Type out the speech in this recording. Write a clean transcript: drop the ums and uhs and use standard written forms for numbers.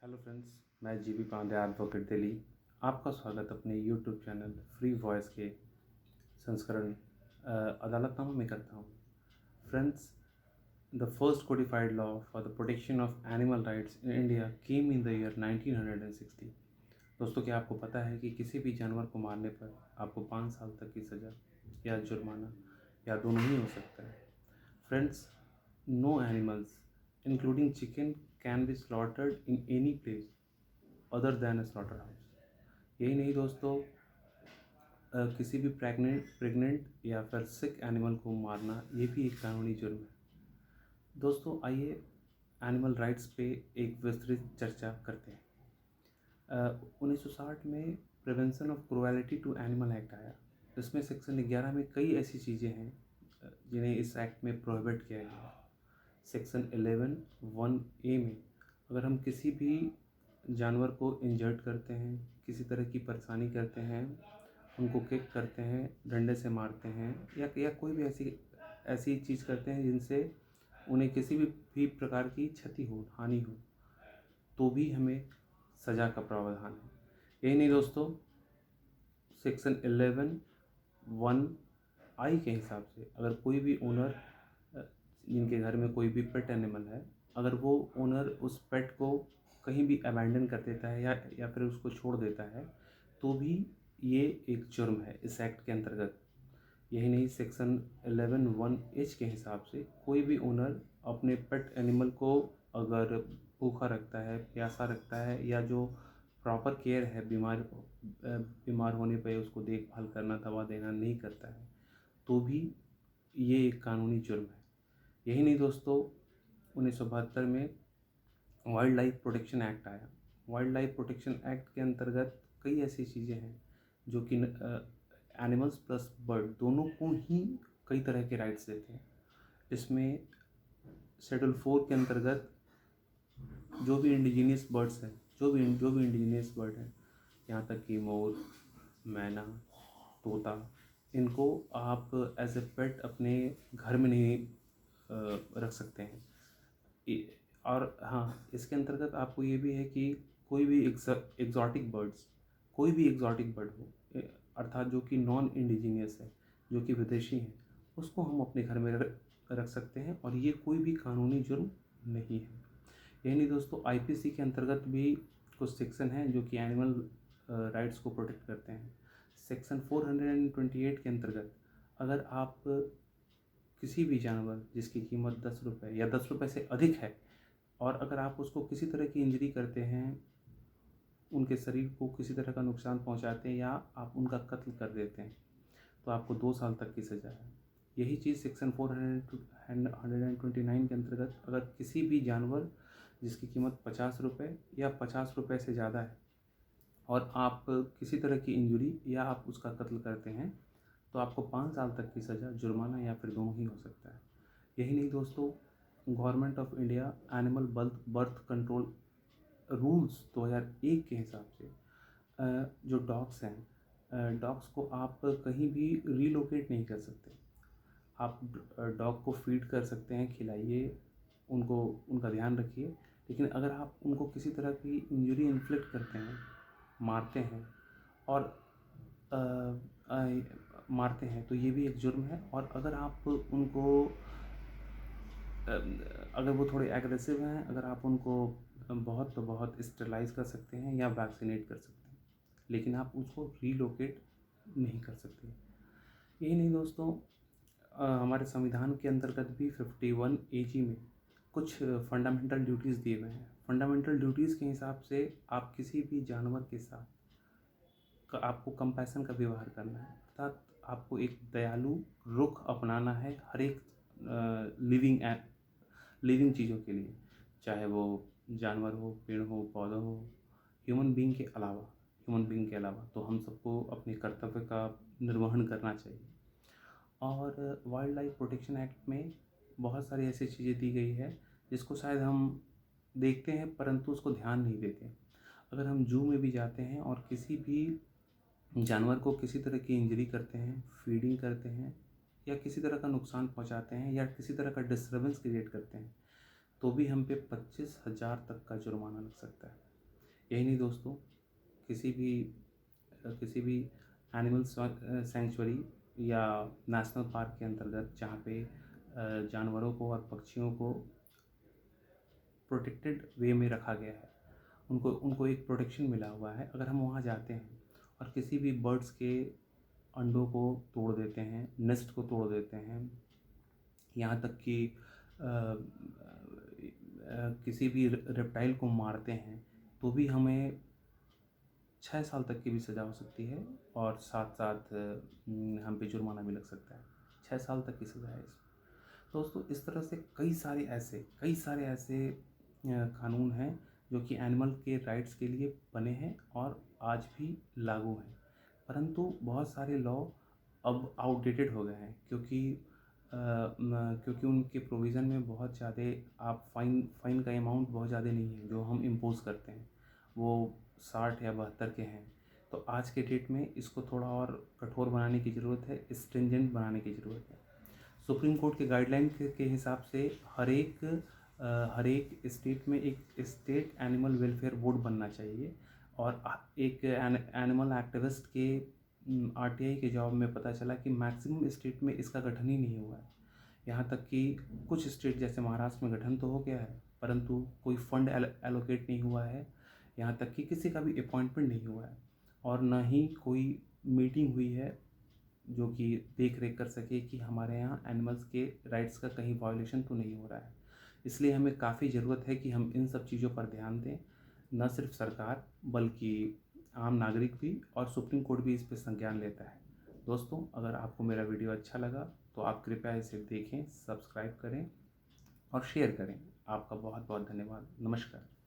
Hello friends, मैं GB Pandey advocate Delhi. आपका स्वागत अपने यूट्यूब चैनल फ्री वॉइस के संस्करण अदालतनामा में करता हूँ। Friends, the first codified law for the protection of animal rights in India came in the year 1960। दोस्तों, क्या आपको पता है कि किसी भी जानवर को मारने पर आपको 5 साल तक की सज़ा या जुर्माना या दोनों ही हो सकता है। Friends, no animals, including chicken, can be slaughtered in any place other than a slaughterhouse। यही नहीं दोस्तों, किसी भी प्रेग्नेंट या फिर सिक एनिमल को मारना ये भी एक कानूनी जुर्म है। दोस्तों, आइए एनिमल राइट्स पे एक विस्तृत चर्चा करते हैं। 1960 में prevention of cruelty to animal act आया। इसमें सेक्शन 11 में कई ऐसी चीज़ें हैं जिन्हें इस एक्ट में प्रोहिबिट किया गया है। सेक्शन 11(1)(a) में अगर हम किसी भी जानवर को इंजर्ड करते हैं, किसी तरह की परेशानी करते हैं, उनको किक करते हैं, डंडे से मारते हैं या कोई भी ऐसी चीज़ करते हैं जिनसे उन्हें किसी भी प्रकार की क्षति हो, हानि हो, तो भी हमें सज़ा का प्रावधान है। यही नहीं दोस्तों, सेक्शन 11(1)(i) के हिसाब से अगर कोई भी ओनर जिनके घर में कोई भी पेट एनिमल है, अगर वो ओनर उस पेट को कहीं भी अबैंडन कर देता है या फिर उसको छोड़ देता है, तो भी ये एक जुर्म है इस एक्ट के अंतर्गत। यही नहीं, सेक्शन 11(1)(h) के हिसाब से कोई भी ओनर अपने पेट एनिमल को अगर भूखा रखता है, प्यासा रखता है या जो प्रॉपर केयर है, बीमार होने पर उसको देखभाल करना, दवा देना नहीं करता है, तो भी ये एक कानूनी जुर्म है। यही नहीं दोस्तों, 1972 में वाइल्ड लाइफ प्रोटेक्शन एक्ट आया। वाइल्ड लाइफ प्रोटेक्शन एक्ट के अंतर्गत कई ऐसी चीज़ें हैं जो कि एनिमल्स प्लस बर्ड दोनों को ही कई तरह के राइट्स देते हैं। इसमें शेड्यूल 4 के अंतर्गत जो भी इंडिजीनियस बर्ड्स हैं, जो भी इंडिजीनियस बर्ड हैं, यहाँ तक कि मोर, मैना, तोता, इनको आप एज ए पेट अपने घर में नहीं रख सकते हैं। और हाँ, इसके अंतर्गत आपको ये भी है कि कोई भी एग्जॉटिक बर्ड हो, अर्थात जो कि नॉन इंडिजीनियस है, जो कि विदेशी हैं, उसको हम अपने घर में रख सकते हैं और ये कोई भी कानूनी जुर्म नहीं है। यही नहीं दोस्तों, आईपीसी के अंतर्गत भी कुछ सेक्शन हैं जो कि एनिमल राइट्स को प्रोटेक्ट करते हैं। सेक्शन 428 के अंतर्गत अगर आप किसी भी जानवर जिसकी कीमत 10 रुपये या 10 रुपये से अधिक है और अगर आप उसको किसी तरह की इंजरी करते हैं, उनके शरीर को किसी तरह का नुकसान पहुंचाते हैं या आप उनका कत्ल कर देते हैं, तो आपको 2 साल तक की सज़ा है। यही चीज़ सेक्शन 429 के अंतर्गत अगर किसी भी जानवर जिसकी कीमत 50 रुपये या 50 रुपये से ज़्यादा है और आप किसी तरह की इंजरी या आप उसका कत्ल करते हैं, तो आपको 5 साल तक की सज़ा, जुर्माना या फिर दोनों ही हो सकता है। यही नहीं दोस्तों, government of India animal birth control rules 2001 के हिसाब से जो डॉग्स हैं, डॉग्स को आप कहीं भी रीलोकेट नहीं कर सकते। आप डॉग को फीड कर सकते हैं, खिलाइए, उनका ध्यान रखिए, लेकिन अगर आप उनको किसी तरह की इंजरी इन्फ्लिक्ट करते हैं, मारते हैं मारते हैं, तो ये भी एक जुर्म है। और अगर आप उनको अगर वो थोड़े एग्रेसिव हैं, अगर आप उनको बहुत स्टेरलाइज कर सकते हैं या वैक्सीनेट कर सकते हैं, लेकिन आप उसको रीलोकेट नहीं कर सकते। यही नहीं दोस्तों, हमारे संविधान के अंतर्गत भी 51AG में कुछ फंडामेंटल ड्यूटीज़ दिए गए हैं। फंडामेंटल ड्यूटीज़ के हिसाब से आप किसी भी जानवर के साथ आपको कंपैशन का व्यवहार करना है, अर्थात आपको एक दयालु रुख अपनाना है हर एक लिविंग चीज़ों के लिए, चाहे वो जानवर हो, पेड़ हो, पौधा हो, ह्यूमन बीइंग के अलावा तो हम सबको अपने कर्तव्य का निर्वहन करना चाहिए। और वाइल्ड लाइफ प्रोटेक्शन एक्ट में बहुत सारी ऐसी चीज़ें दी गई है जिसको शायद हम देखते हैं परंतु उसको ध्यान नहीं देते। अगर हम जू में भी जाते हैं और किसी भी जानवर को किसी तरह की इंजरी करते हैं, फीडिंग करते हैं या किसी तरह का नुकसान पहुंचाते हैं या किसी तरह का डिस्टर्बेंस क्रिएट करते हैं, तो भी हम पे 25,000 तक का जुर्माना लग सकता है। यही नहीं दोस्तों, किसी भी एनिमल सेंचुरी या नेशनल पार्क के अंतर्गत जहाँ पे जानवरों को और पक्षियों को प्रोटेक्टेड वे में रखा गया है, उनको उनको एक प्रोटेक्शन मिला हुआ है। अगर हम वहाँ जाते हैं और किसी भी बर्ड्स के अंडों को तोड़ देते हैं, नेस्ट को तोड़ देते हैं, यहाँ तक कि किसी भी रेप्टाइल को मारते हैं, तो भी हमें 6 साल तक की भी सज़ा हो सकती है और साथ साथ हम पे जुर्माना भी लग सकता है। 6 साल तक की सज़ा है इसमें। दोस्तों, इस तरह से कई सारे ऐसे कानून हैं जो कि एनिमल के राइट्स के लिए बने हैं और आज भी लागू हैं। परंतु बहुत सारे लॉ अब आउटडेटेड हो गए हैं, क्योंकि उनके प्रोविज़न में बहुत ज़्यादा आप फ़ाइन का अमाउंट बहुत ज़्यादा नहीं है जो हम इम्पोज़ करते हैं, वो 60 या 72 के हैं। तो आज के डेट में इसको थोड़ा और कठोर बनाने की ज़रूरत है, स्ट्रिंजेंट बनाने की ज़रूरत है। सुप्रीम कोर्ट के गाइडलाइन के हिसाब से हर एक स्टेट में एक स्टेट एनिमल वेलफेयर बोर्ड बनना चाहिए। और एक एनिमल एक्टिविस्ट के आरटीआई के जवाब में पता चला कि मैक्सिमम स्टेट में इसका गठन ही नहीं हुआ है। यहाँ तक कि कुछ स्टेट जैसे महाराष्ट्र में गठन तो हो गया है, परंतु कोई फंड एलोकेट नहीं हुआ है। यहाँ तक कि किसी का भी अपॉइंटमेंट नहीं हुआ है और न ही कोई मीटिंग हुई है जो कि देख रेख कर सके कि हमारे यहाँ एनिमल्स के राइट्स का कहीं वायोलेशन तो नहीं हो रहा है। इसलिए हमें काफ़ी ज़रूरत है कि हम इन सब चीज़ों पर ध्यान दें। न सिर्फ सरकार बल्कि आम नागरिक भी, और सुप्रीम कोर्ट भी इस पर संज्ञान लेता है। दोस्तों, अगर आपको मेरा वीडियो अच्छा लगा तो आप कृपया इसे देखें, सब्सक्राइब करें और शेयर करें। आपका बहुत बहुत धन्यवाद। नमस्कार।